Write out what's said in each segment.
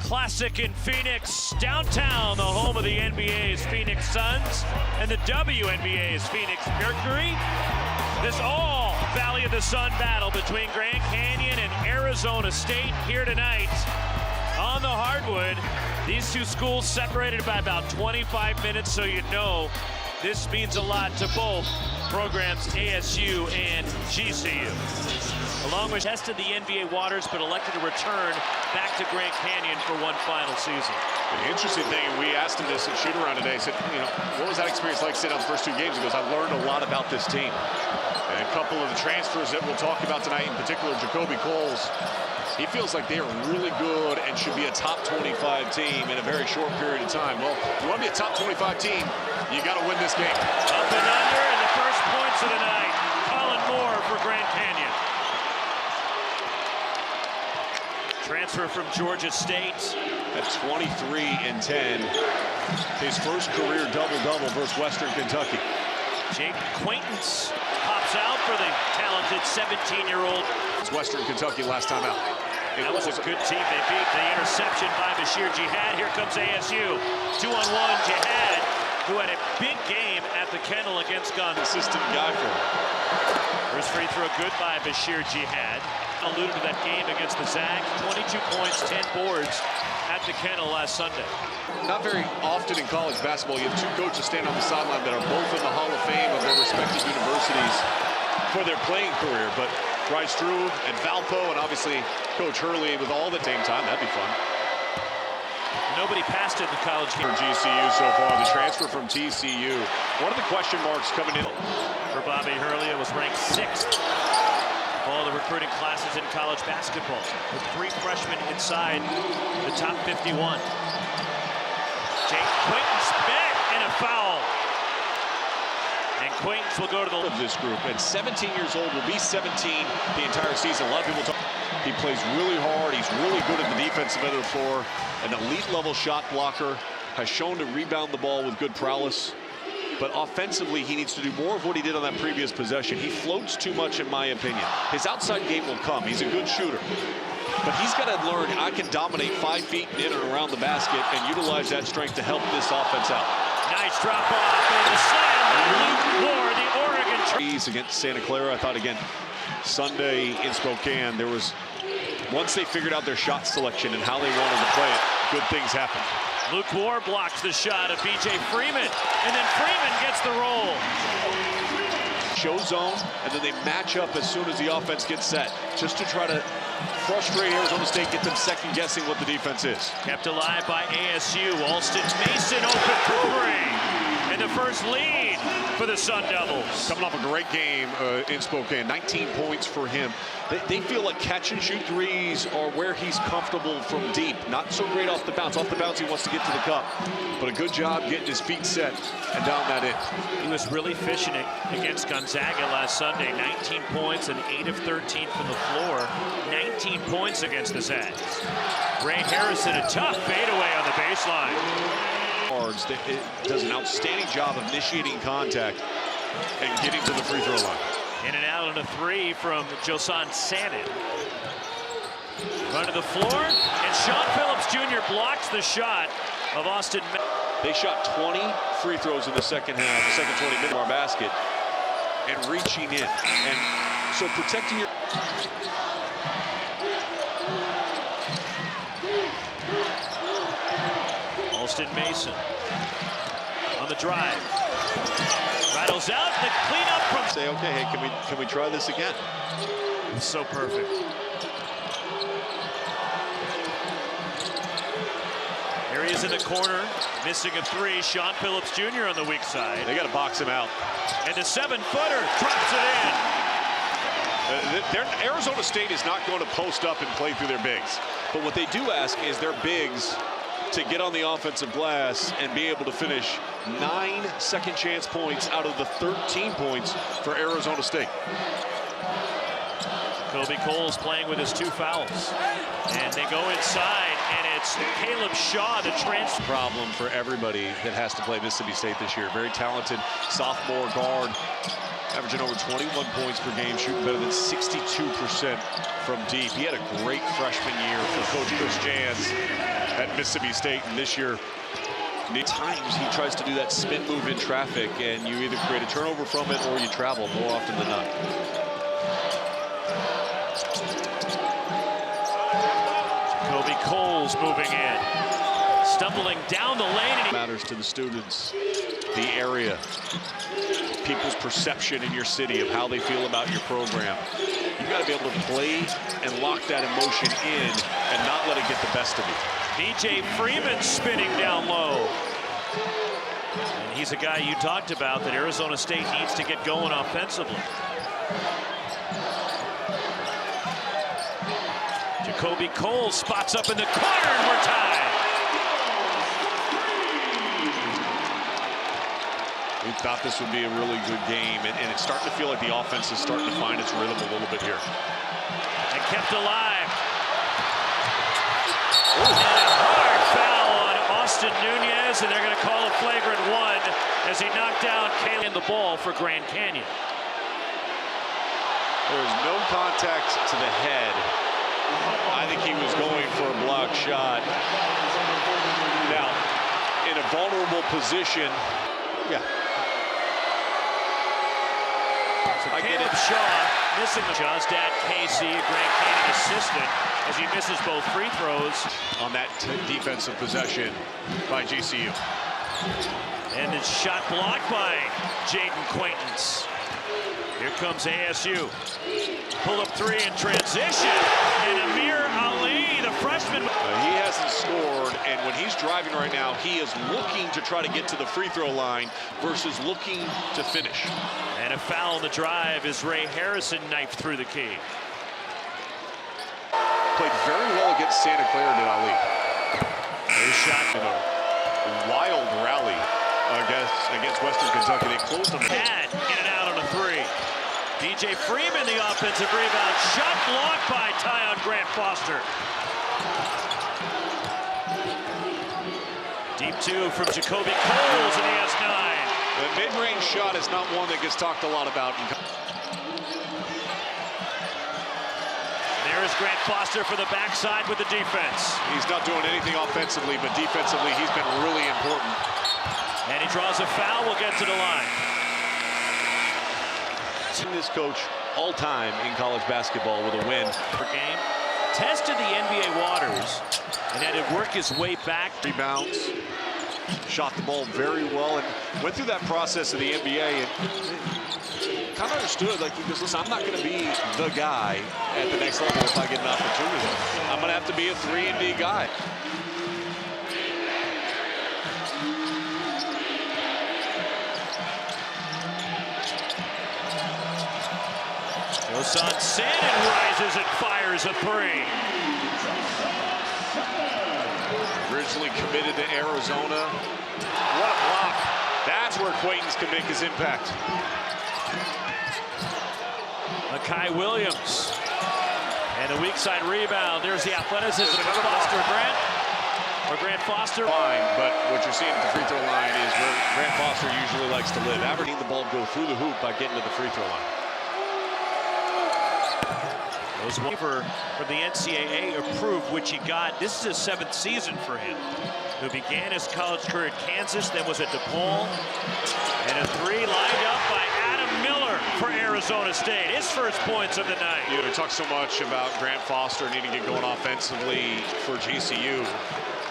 Classic in Phoenix, downtown, the home of the NBA's Phoenix Suns and the WNBA's Phoenix Mercury. This all Valley of the Sun battle between Grand Canyon and Arizona State here tonight on the hardwood. These two schools separated by about 25 minutes, so you know this means a lot to both programs, ASU and GCU. Along with tested the NBA waters, but elected to return back to Grand Canyon for one final season. The interesting thing, we asked him this at shoot-around today, said, what was that experience like sitting out the first two games? He goes, I learned a lot about this team. And a couple of the transfers that we'll talk about tonight, in particular, Jacoby Coles, he feels like they are really good and should be a top 25 team in a very short period of time. Well, if you want to be a top 25 team, you got to win this game. Up and under, and the first points of the night. Colin Moore for Grand Canyon. Transfer from Georgia State. At 23 and 10. His first career double-double versus Western Kentucky. Jake Quaintance pops out for the talented 17-year-old. It's Western Kentucky last time out. That was a good team. They beat the interception by Bashir Jihad. Here comes ASU. 2-on-1 Jihad, who had a big game at the Kennel against Gonzaga. Assistant guy for him. First free throw good by Bashir Jihad. Alluded to that game against the Zag. 22 points, 10 boards at the Kennel last Sunday. Not very often in college basketball, you have two coaches stand on the sideline that are both in the Hall of Fame of their respective universities for their playing career. But Bryce Drew and Valpo, and obviously Coach Hurley with all the same time. That'd be fun. Nobody passed it in the college game. For GCU so far, the transfer from TCU. One of the question marks coming in. For Bobby Hurley, it was ranked 6th. All the recruiting classes in college basketball, with 3 freshmen inside the top 51. Jake Quaintance back and a foul. And Quaintance will go to the of this group. And 17 years old, will be 17 the entire season. A lot of people talk. He plays really hard. He's really good at the defensive end of the floor. An elite level shot blocker. Has shown to rebound the ball with good prowess. But offensively, he needs to do more of what he did on that previous possession. He floats too much, in my opinion. His outside game will come. He's a good shooter. But he's got to learn I can dominate 5 feet in and around the basket and utilize that strength to help this offense out. Nice drop off and the slam by Luke Moore, the Oregon. Against Santa Clara, I thought, again, Sunday in Spokane, there was, once they figured out their shot selection and how they wanted to play it, good things happened. Luke Moore blocks the shot of B.J. Freeman, and then Freeman gets the roll. Show zone, and then they match up as soon as the offense gets set, just to try to frustrate Arizona State, get them second-guessing what the defense is. Kept alive by ASU. Alston Mason open for 3, and the first lead for the Sun Devils. Coming off a great game in Spokane, 19 points for him. They feel like catch-and-shoot threes are where he's comfortable from deep. Not so great off the bounce. Off the bounce, he wants to get to the cup. But a good job getting his feet set and down that in. He was really fishing it against Gonzaga last Sunday. 19 points and 8 of 13 from the floor. 19 points against the Zags. Ray Harrison, a tough fadeaway on the baseline. It does an outstanding job of initiating contact and getting to the free throw line. In and out on a 3 from Josan Sanin. Run to the floor, and Sean Phillips Jr. blocks the shot of Austin. They shot 20 free throws in the second half, the second 20 minutes of our basket, and reaching in. And so protecting your... Alston Mason on the drive. Rattles out, the cleanup from... Say, okay, hey, can we try this again? It's so perfect. Here he is in the corner, missing a 3. Sean Phillips Jr. on the weak side. They got to box him out. And the 7-footer drops it in. Arizona State is not going to post up and play through their bigs. But what they do ask is their bigs to get on the offensive glass and be able to finish 9 second chance points out of the 13 points for Arizona State. Kobe Coles playing with his 2 fouls. And they go inside, and it's Caleb Shaw, the transfer. Problem for everybody that has to play Mississippi State this year. Very talented sophomore guard. averaging over 21 points per game, shooting better than 62% from deep. He had a great freshman year for Coach Chris Jans at Mississippi State, and this year, many times he tries to do that spin move in traffic, and you either create a turnover from it or you travel more often than not. Jacoby Coles moving in, stumbling down the lane. And matters to the students, the area, people's perception in your city of how they feel about your program. You've got to be able to play and lock that emotion in and not let it get the best of you. DJ Freeman spinning down low. And he's a guy you talked about that Arizona State needs to get going offensively. Jacoby Coles spots up in the corner, and we're tied. We thought this would be a really good game, and it's starting to feel like the offense is starting to find its rhythm a little bit here. And kept alive. And a hard foul on Austin Nunez, and they're going to call a flagrant one as he knocked down Caleb in the ball for Grand Canyon. There was no contact to the head. I think he was going for a block shot. Now, in a vulnerable position, yeah. So Caleb Shaw missing the Shaw's dad, Casey, a Grand Canyon assistant, as he misses both free throws on that defensive possession by GCU. And it's shot blocked by Jaden Quaintance. Here comes ASU. Pull up three in transition. And Amir Ali, the freshman. He hasn't scored, and when he's driving right now, he is looking to try to get to the free throw line versus looking to finish. And a foul on the drive as Ray Harrison knifed through the key. Played very well against Santa Clara, did Ali. His shot in a wild rally against Western Kentucky. They closed them. Had in and out on a three. DJ Freeman, the offensive rebound. Shot blocked by Tyon Grant Foster. Deep two from Jacoby Coles, and he has 9. The mid-range shot is not one that gets talked a lot about. There is Grant Foster for the backside with the defense. He's not doing anything offensively, but defensively he's been really important. And he draws a foul. We'll get to the line. Seen this coach all time in college basketball with a win Per game. Tested the NBA waters and had to work his way back. Rebounds. Shot the ball very well and went through that process of the NBA and kind of understood, like, because listen, I'm not going to be the guy at the next level if I get an opportunity. I'm going to have to be a 3-and-D guy. Osan Sandin rises and fires a three. Originally committed to Arizona. What a block. That's where Quaintance can make his impact. Akai Williams. And a weak side rebound. There's the athleticism of Foster. Grant Foster. Fine, but what you're seeing at the free throw line is where Grant Foster usually likes to live. Averaging the ball go through the hoop by getting to the free throw line. Was waiver from the NCAA approved, which he got. This is his 7th season for him, who began his college career at Kansas, then was at DePaul. And a three lined up by Adam Miller for Arizona State. His first points of the night. You know, we talk so much about Grant Foster needing to get going offensively for GCU.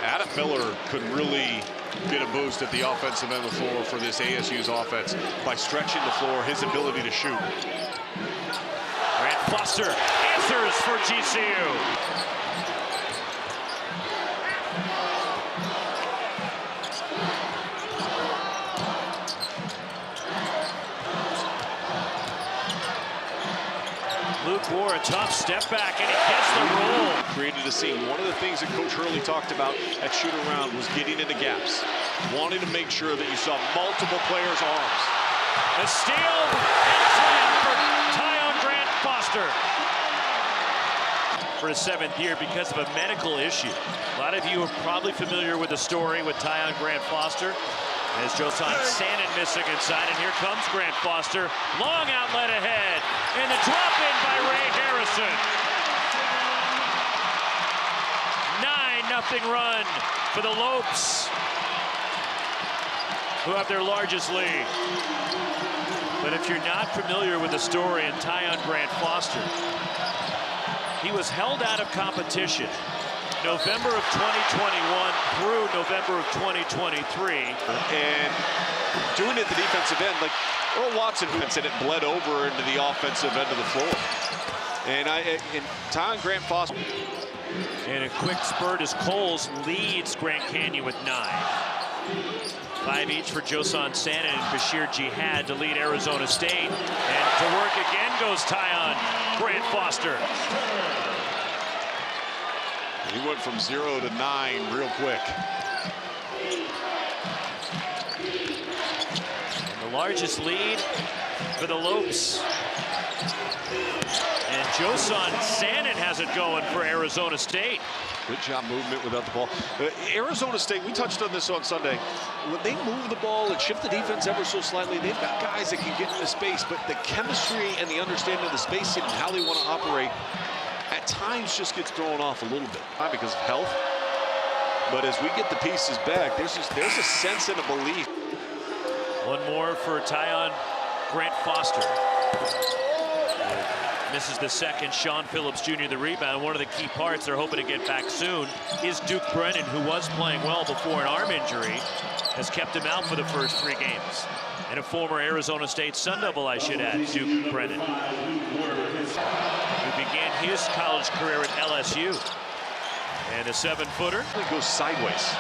Adam Miller could really get a boost at the offensive end of the floor for this ASU's offense by stretching the floor, his ability to shoot. Grant Foster answers for GCU. Luke Moore, a tough step back, and he gets the roll. Created a scene. One of the things that Coach Hurley talked about at shoot-around was getting into gaps, wanting to make sure that you saw multiple players' arms. The steal and slam for Tyon Grant Foster. For his 7th year because of a medical issue. A lot of you are probably familiar with the story with Tyon Grant Foster. As Josan Sannon missing inside, and here comes Grant Foster. Long outlet ahead, and the drop in by Ray Harrison. 9-0 run for the Lopes, who have their largest lead. But if you're not familiar with the story and Tyon Grant Foster, he was held out of competition November of 2021 through November of 2023. And doing it at the defensive end, like Earl Watson, who said it bled over into the offensive end of the floor. And Tyon Grant Foster. And a quick spurt as Coles leads Grand Canyon with 9. 5 each for Josan Sannon and Bashir Jihad to lead Arizona State. And to work again goes Tyon Grant Foster. He went from 0 to 9 real quick. And the largest lead for the Lopes. And Josan Sannon has it going for Arizona State. Good job movement without the ball. Arizona State, we touched on this on Sunday. When they move the ball and shift the defense ever so slightly, they've got guys that can get into space, but the chemistry and the understanding of the spacing and how they want to operate at times just gets thrown off a little bit. Not because of health, but as we get the pieces back, there's a sense and a belief. One more for Tyon Grant Foster. Misses the second. Sean Phillips Jr. the rebound. One of the key parts they're hoping to get back soon is Duke Brennan, who was playing well before an arm injury, has kept him out for the first 3 games. And a former Arizona State Sun Devil, I should add, Duke Brennan, who began his college career at LSU. And a 7-footer. It goes sideways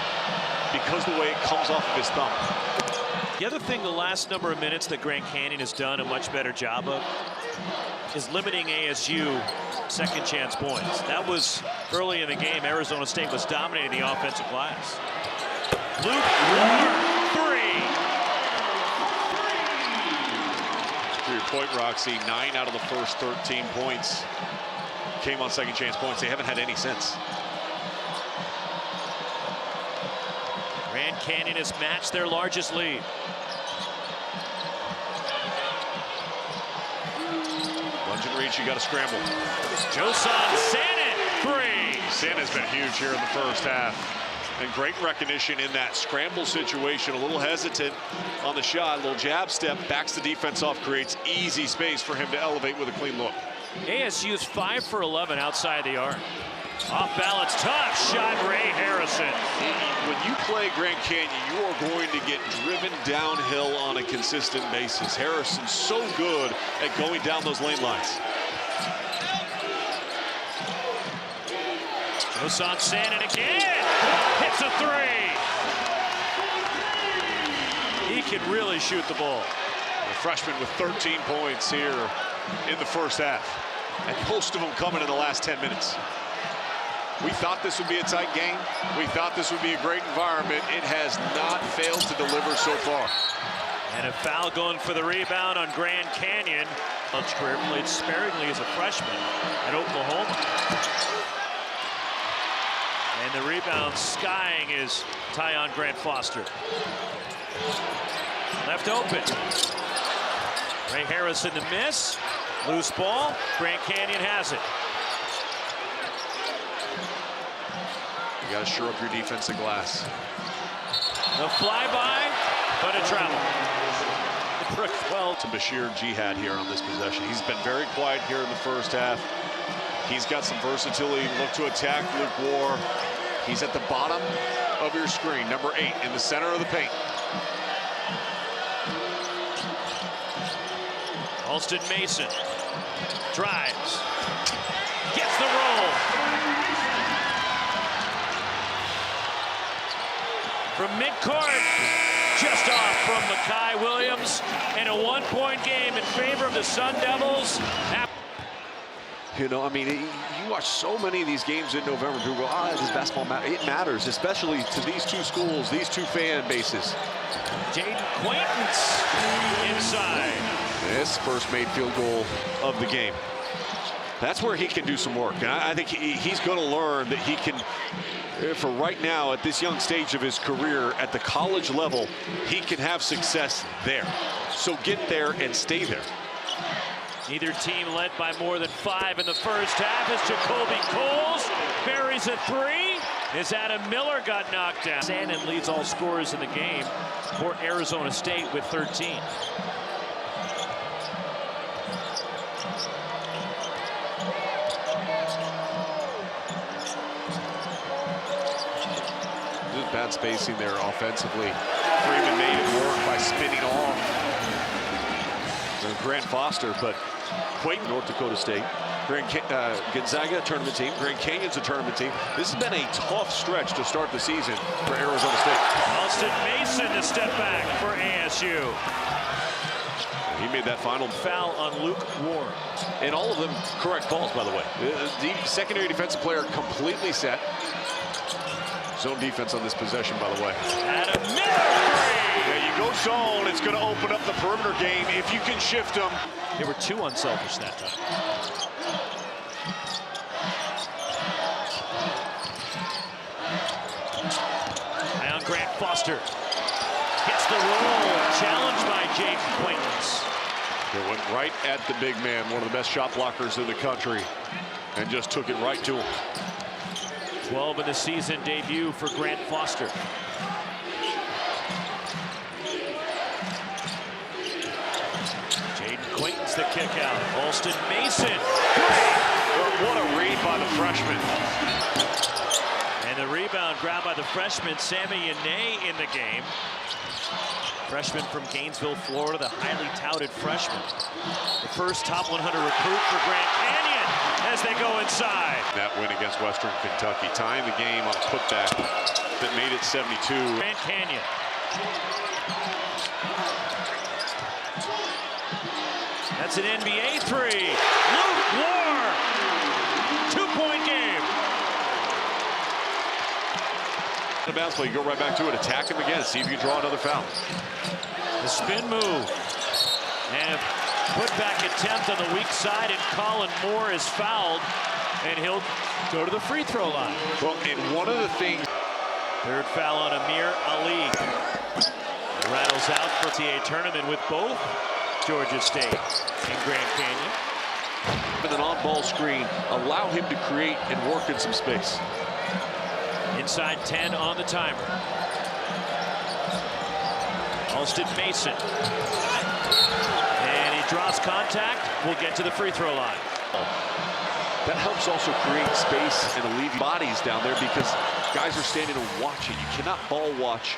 because the way it comes off of his thumb. The other thing the last number of minutes that Grand Canyon has done a much better job of is limiting ASU second chance points. That was early in the game. Arizona State was dominating the offensive glass. Luke Moore, 3. To your point, Roxy, 9 out of the first 13 points came on second chance points. They haven't had any since. Grand Canyon has matched their largest lead. Lunge and reach, you got to scramble. Josan Sannon, 3. Sannon's been huge here in the first half. And great recognition in that scramble situation. A little hesitant on the shot, a little jab step, backs the defense off, creates easy space for him to elevate with a clean look. ASU's 5 for 11 outside the arc. Off balance, tough shot, Ray Harrison. When you play Grand Canyon, you are going to get driven downhill on a consistent basis. Harrison's so good at going down those lane lines. Josan Sannon again, hits a 3. He can really shoot the ball. The freshman with 13 points here in the first half, and most of them coming in the last 10 minutes. We thought this would be a tight game. We thought this would be a great environment. It has not failed to deliver so far. And a foul going for the rebound on Grand Canyon. Lunch career played sparingly as a freshman at Oklahoma. And the rebound skying is Tyon Grant Foster. Left open. Ray Harrison the miss. Loose ball. Grand Canyon has it. You got to shore up your defensive glass. The flyby, but a travel. Well, to Bashir Jihad here on this possession. He's been very quiet here in the first half. He's got some versatility. Look to attack Luke Moore. He's at the bottom of your screen, number 8, in the center of the paint. Alston Mason drives, gets the roll. From midcourt, just off from Makai Williams, and a 1-point game in favor of the Sun Devils. You know, I mean, you watch so many of these games in November, people go, oh, does basketball matter? It matters, especially to these two schools, these two fan bases. Jaden Quaintance inside. This first made field goal of the game. That's where he can do some work. And I think he's going to learn that he can For right now, at this young stage of his career, at the college level, he can have success there. So get there and stay there. Neither team led by more than 5 in the first half as Jacoby Coles buries a 3. As Adam Miller got knocked down. Sandin leads all scorers in the game for Arizona State with 13. Bad spacing there offensively. Freeman made it work by spinning off Grant Foster, but Quaton, North Dakota State. Gonzaga, a tournament team. Grand Canyon's a tournament team. This has been a tough stretch to start the season for Arizona State. Alston Mason to step back for ASU. He made that final Foul on Luke Warren. And all of them correct calls, by the way. The secondary defensive player completely set. Zone defense on this possession, by the way. Adam Miller. There you go zone. It's going to open up the perimeter game if you can shift them. They were too unselfish that time. Now Grant Foster gets the roll. Challenged by Jake Quaintance. It went right at the big man, one of the best shot blockers in the country, and just took it right to him. 12 in the season debut for Grant Foster. Jaden Quaintance the kick out. Alston Mason. What a read by the freshman. And the rebound grabbed by the freshman, Sammy Yane, in the game. Freshman from Gainesville, Florida, the highly touted freshman. The first top 100 recruit for Grand Canyon as they go inside. That win against Western Kentucky, tying the game on a putback that made it 72. Grand Canyon. That's an NBA 3. Luke Warren. 2-point game. The bounce play, you go right back to it, attack him again, see if you draw another foul. The spin move. And a putback attempt on the weak side, and Colin Moore is fouled, and he'll go to the free throw line. Well, and one of the things. Third foul on Amir Ali. Rattles out for the tournament with both Georgia State and Grand Canyon. With an on-ball screen, allow him to create and work in some space. Inside 10 on the timer. Alston Mason. And he draws contact. We'll get to the free throw line. That helps also create space and alleviate bodies down there because guys are standing and watching. You cannot ball watch.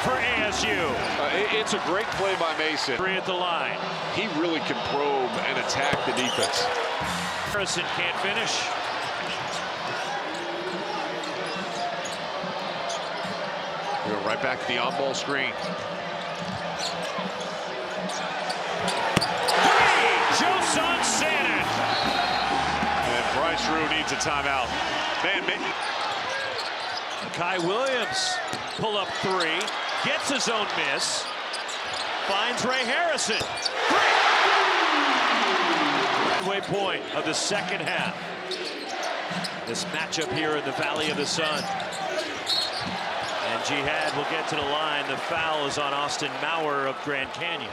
For ASU. It's a great play by Mason. 3 at the line. He really can probe and attack the defense. Harrison can't finish. We go right back to the on-ball screen. Joson Sandin. And Bryce Rue needs a timeout. Man, Kai Williams. Pull up 3, gets his own miss, finds Ray Harrison. 3! Midway point of the second half. This matchup here in the Valley of the Sun. And Jihad will get to the line. The foul is on Austin Maurer of Grand Canyon.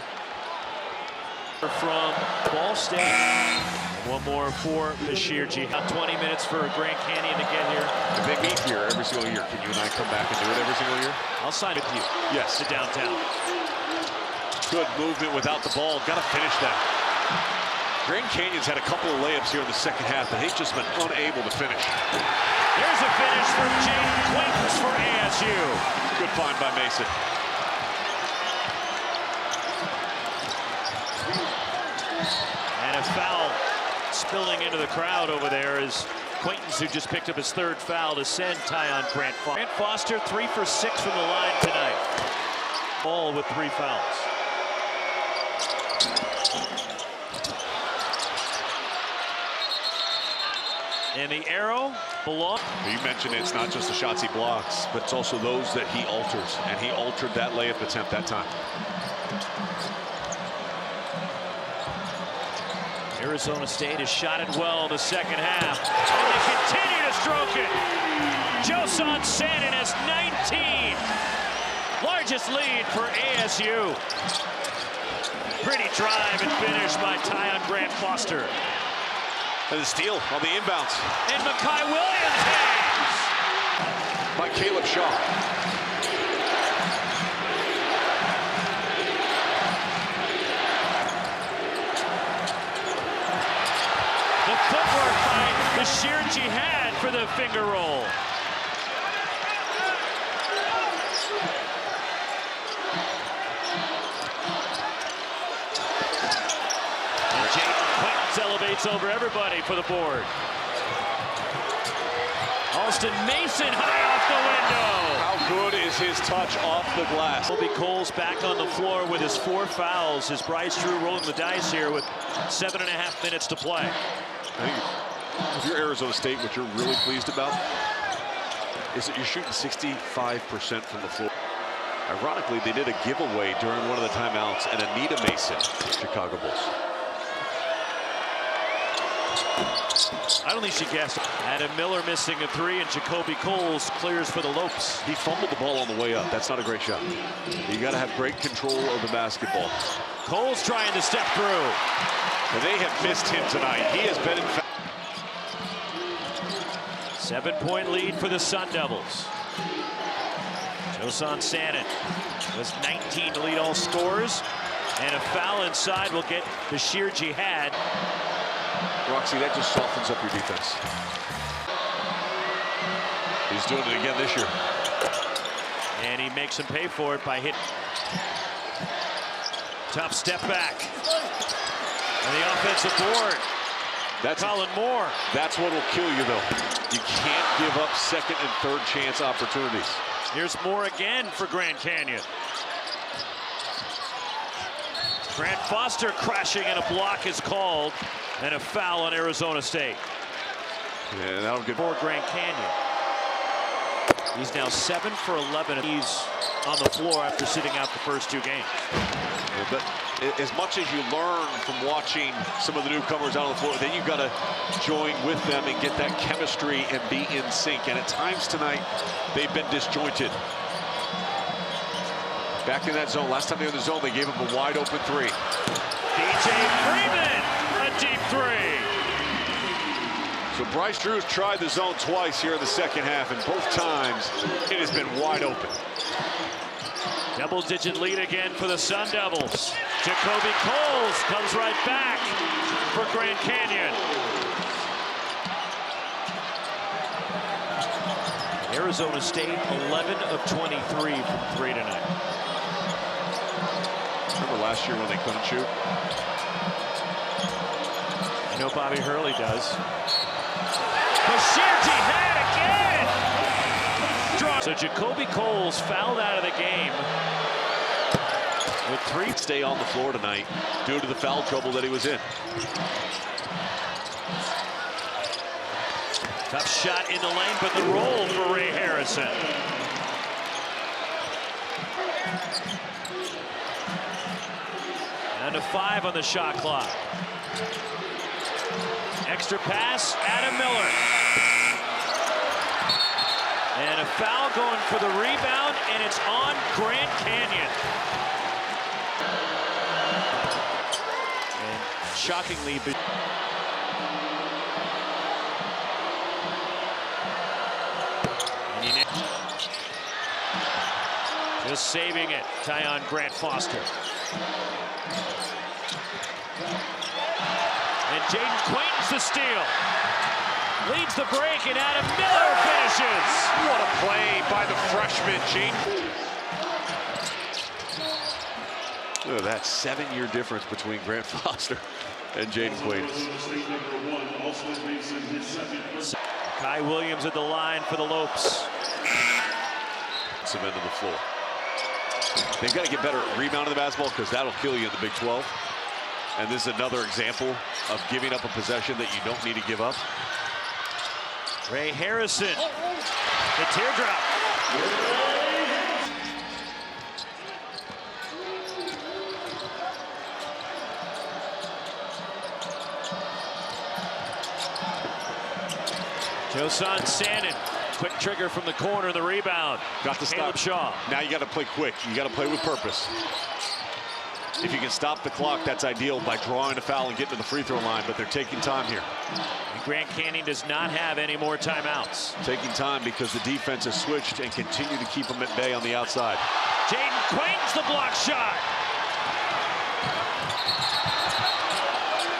From Ball State. One more for Bashir Jihad. 20 minutes for Grand Canyon to get here. If they meet here every single year, can you and I come back and do it every single year? I'll sign with you. Yes. To downtown. Good movement without the ball. Got to finish that. Grand Canyon's had a couple of layups here in the second half, but they've just been unable to finish. Here's a finish from Jaden Quaintance for ASU. Good find by Mason. And a foul spilling into the crowd over there is Quaintance, who just picked up his 3rd foul to send Tyon Grant Foster. Grant Foster 3 for 6 from the line tonight. All with 3 fouls. And the arrow belong. You mentioned it's not just the shots he blocks, but it's also those that he alters. And he altered that layup attempt that time. Arizona State has shot it well in the second half. And they continue to stroke it. Joson Sannon has 19. Largest lead for ASU. Pretty drive and finish by Tyon Grant Foster. And the steal on the inbounds. And Makai Williams hangs. By Caleb Shaw. The footwork by Bashir Jihad for the finger roll. And Jaden Quaintance elevates over everybody for the board. Alston Mason high off the window. How good is his touch off the glass? Kobe Coles back on the floor with his 4 fouls as Bryce Drew rolling the dice here with 7.5 minutes to play. I think if you're Arizona State, what you're really pleased about is that you're shooting 65% from the floor. Ironically, they did a giveaway during one of the timeouts, and Anita Mason, Chicago Bulls. I don't think she guessed. Adam Miller missing a 3, and Jacoby Coles clears for the Lopes. He fumbled the ball on the way up. That's not a great shot. You got to have great control of the basketball. Coles trying to step through. And they have missed him tonight. He has been in. 7-point lead for the Sun Devils. Joson Sannon was 19 to lead all scores. And a foul inside will get Bashir Jihad. Roxy, that just softens up your defense. He's doing it again this year. And he makes him pay for it by hitting. Tough step back. And the offensive board. That's Colin Moore. That's what will kill you, though. You can't give up second and third chance opportunities. Here's Moore again for Grand Canyon. Grant Foster crashing and a block is called. And a foul on Arizona State. Yeah, that'll get for Grand Canyon. He's now 7 for 11. He's on the floor after sitting out the first 2 games. Yeah, but as much as you learn from watching some of the newcomers out on the floor, then you've got to join with them and get that chemistry and be in sync. And at times tonight, they've been disjointed. Back in that zone. Last time they were in the zone, they gave him a wide open 3. DJ Freeman, a deep 3. So Bryce Drew has tried the zone twice here in the second half, and both times it has been wide open. Double-digit lead again for the Sun Devils. Jacoby Coles comes right back for Grand Canyon. Arizona State 11 of 23 from 3 tonight. Remember last year when they couldn't shoot? I know Bobby Hurley does. Bashir Jihad again! So Jacoby Coles fouled out of the game. With 3. Stay on the floor tonight due to the foul trouble that he was in. Tough shot in the lane, but the roll for Ray Harrison. And a 5 on the shot clock. Extra pass, Adam Miller. And a foul going for the rebound, and it's on Grand Canyon. And shockingly, just saving it, Tyon Grant Foster. And Jaden Quaintance the steal. Leads the break, and Adam Miller finishes. What a play by the freshman, Jaden. Look at that 7-year difference between Grant Foster and Jaden Quaintance. Kai Williams at the line for the Lopes. Some end of the floor. They've got to get better at rebounding the basketball, because that'll kill you in the Big 12. And this is another example of giving up a possession that you don't need to give up. Ray Harrison, the teardrop. Josan Sannon, quick trigger from the corner, the rebound. Got to Caleb stop. Shaw. Now you got to play quick. You got to play with purpose. If you can stop the clock, that's ideal by drawing a foul and getting to the free throw line, but they're taking time here. And Grand Canyon does not have any more timeouts. Taking time because the defense has switched and continue to keep them at bay on the outside. Jaden Quain's the block shot.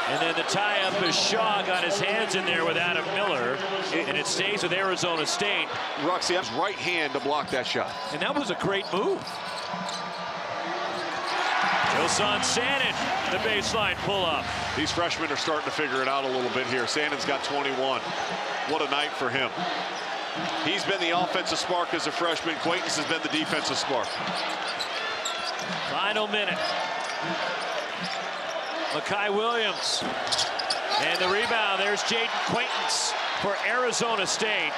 And then the tie-up as Shaw got his hands in there with Adam Miller, and it stays with Arizona State. Roxy has right hand to block that shot. And that was a great move. Josan Sannon, the baseline pull-up. These freshmen are starting to figure it out a little bit here. Sannon's got 21. What a night for him. He's been the offensive spark as a freshman. Quaintance has been the defensive spark. Final minute. Makai Williams. And the rebound, there's Jaden Quaintance for Arizona State.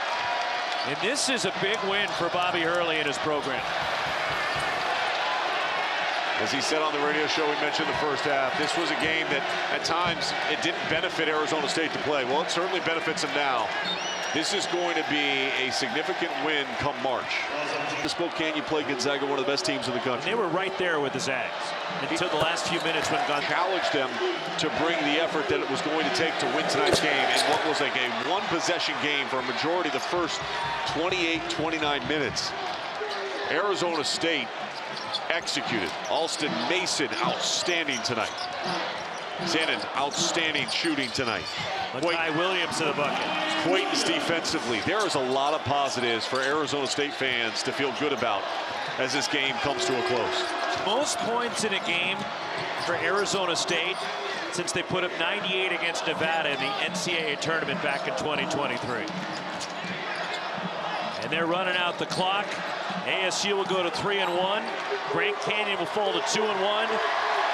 And this is a big win for Bobby Hurley and his program. As he said on the radio show, we mentioned the first half, this was a game that at times it didn't benefit Arizona State to play. Well, it certainly benefits them now. This is going to be a significant win come March. The Spokane, you play Gonzaga, one of the best teams in the country. And they were right there with the Zags until the last few minutes when Gonzaga challenged them to bring the effort that it was going to take to win tonight's game in what was like a one-possession game for a majority of the first 28, 29 minutes. Arizona State executed. Alston Mason, outstanding tonight. Sannon, outstanding shooting tonight. Makai Williams to the bucket. Quaintance defensively. There is a lot of positives for Arizona State fans to feel good about as this game comes to a close. Most points in a game for Arizona State since they put up 98 against Nevada in the NCAA tournament back in 2023. And they're running out the clock. ASU will go to 3-1. Grand Canyon will fall to 2-1.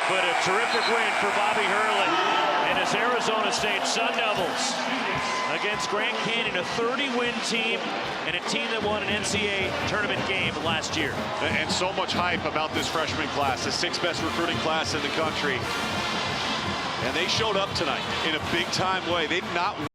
But a terrific win for Bobby Hurley and his Arizona State Sun Devils against Grand Canyon, a 30-win team and a team that won an NCAA tournament game last year. And so much hype about this freshman class, the sixth best recruiting class in the country. And they showed up tonight in a big-time way. They did not